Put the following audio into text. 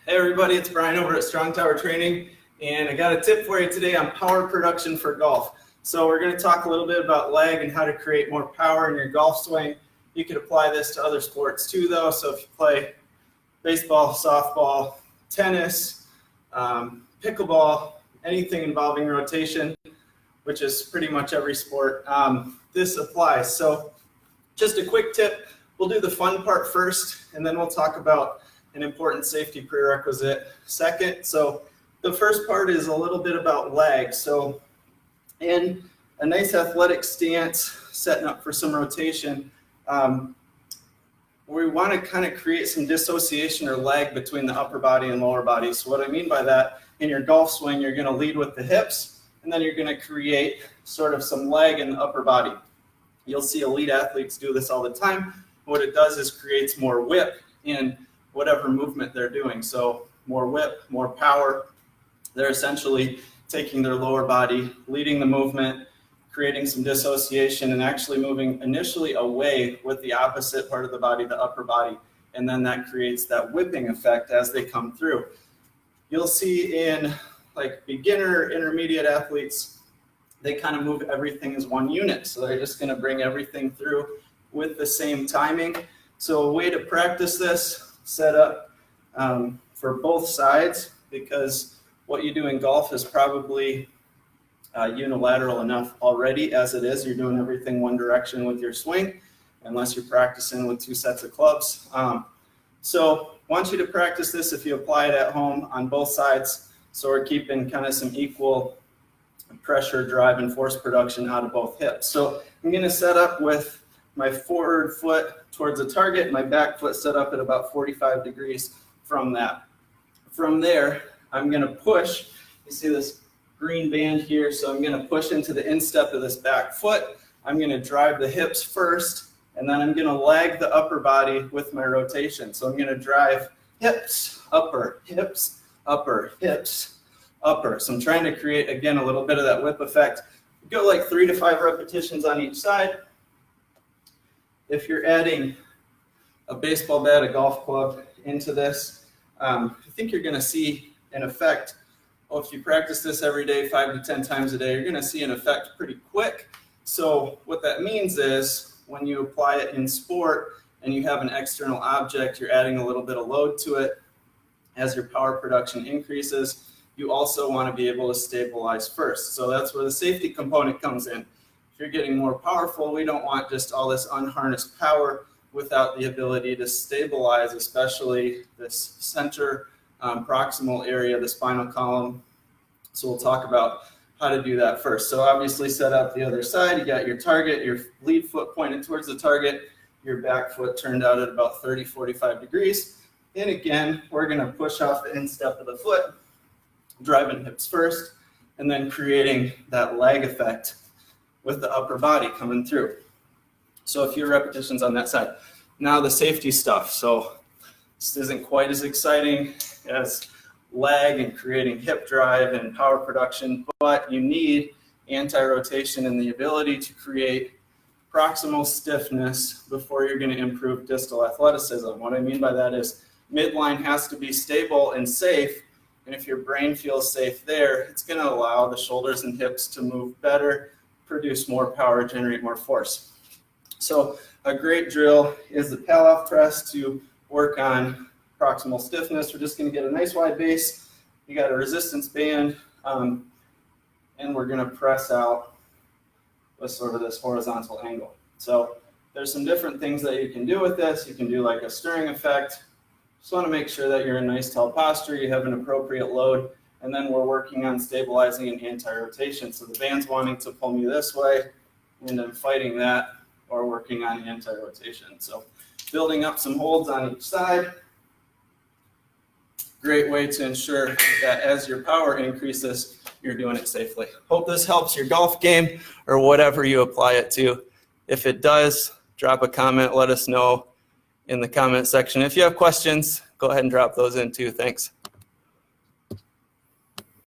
Hey everybody, it's Brian over at Strong Tower Training, and I got a tip for you today on power production for golf. So we're going to talk a little bit about lag and how to create more power in your golf swing. You could apply this to other sports too though, so if you play baseball, softball, tennis, pickleball, anything involving rotation, which is pretty much every sport, this applies. So just a quick tip, we'll do the fun part first, and then we'll talk about an important safety prerequisite second. So the first part is a little bit about lag. So in a nice athletic stance, setting up for some rotation, we want to kind of create some dissociation or lag between the upper body and lower body. So what I mean by that, in your golf swing, you're going to lead with the hips, and then you're going to create sort of some lag in the upper body. You'll see elite athletes do this all the time. What it does is creates more whip in whatever movement they're doing. So more whip, more power. They're essentially taking their lower body, leading the movement, creating some dissociation, and actually moving initially away with the opposite part of the body, the upper body. And then that creates that whipping effect as they come through. You'll see in like beginner, intermediate athletes, they kind of move everything as one unit. So they're just gonna bring everything through with the same timing. So a way to practice this, set up for both sides, because what you do in golf is probably unilateral enough already as it is. You're doing everything one direction with your swing, unless you're practicing with two sets of clubs. So I want you to practice this if you apply it at home on both sides. So we're keeping kind of some equal pressure, drive, and force production out of both hips. So I'm going to set up with my forward foot towards the target, my back foot set up at about 45 degrees from that. From there, I'm going to push. You see this green band here, so I'm going to push into the instep of this back foot. I'm going to drive the hips first, and then I'm going to lag the upper body with my rotation. So I'm going to drive hips, upper, hips, upper, hips, upper. So I'm trying to create, again, a little bit of that whip effect. Go like 3 to 5 repetitions on each side. If you're adding a baseball bat, a golf club into this, I think you're going to see an effect. Well, if you practice this every day, 5 to 10 times a day, you're going to see an effect pretty quick. So what that means is when you apply it in sport and you have an external object, you're adding a little bit of load to it. As your power production increases, you also want to be able to stabilize first. So that's where the safety component comes in. If you're getting more powerful, we don't want just all this unharnessed power without the ability to stabilize, especially this center proximal area, the spinal column. So we'll talk about how to do that first. So obviously set up the other side. You got your target, your lead foot pointed towards the target, your back foot turned out at about 30, 45 degrees. And again, we're going to push off the instep of the foot, driving hips first, and then creating that lag effect with the upper body coming through. So a few repetitions on that side. Now the safety stuff. So this isn't quite as exciting as lag and creating hip drive and power production, but you need anti-rotation and the ability to create proximal stiffness before you're going to improve distal athleticism. What I mean by that is midline has to be stable and safe, and if your brain feels safe there, it's going to allow the shoulders and hips to move better, produce more power, generate more force. So a great drill is the Palloff press to work on proximal stiffness. We're just going to get a nice wide base. You got a resistance band, and we're going to press out with sort of this horizontal angle. So there's some different things that you can do with this. You can do like a stirring effect. Just want to make sure that you're in nice tall posture, you have an appropriate load, and then we're working on stabilizing and anti-rotation. So the band's wanting to pull me this way, and I'm fighting that, or working on anti-rotation. So building up some holds on each side. Great way to ensure that as your power increases, you're doing it safely. Hope this helps your golf game or whatever you apply it to. If it does, drop a comment, let us know in the comment section. If you have questions, go ahead and drop those in too. Thanks.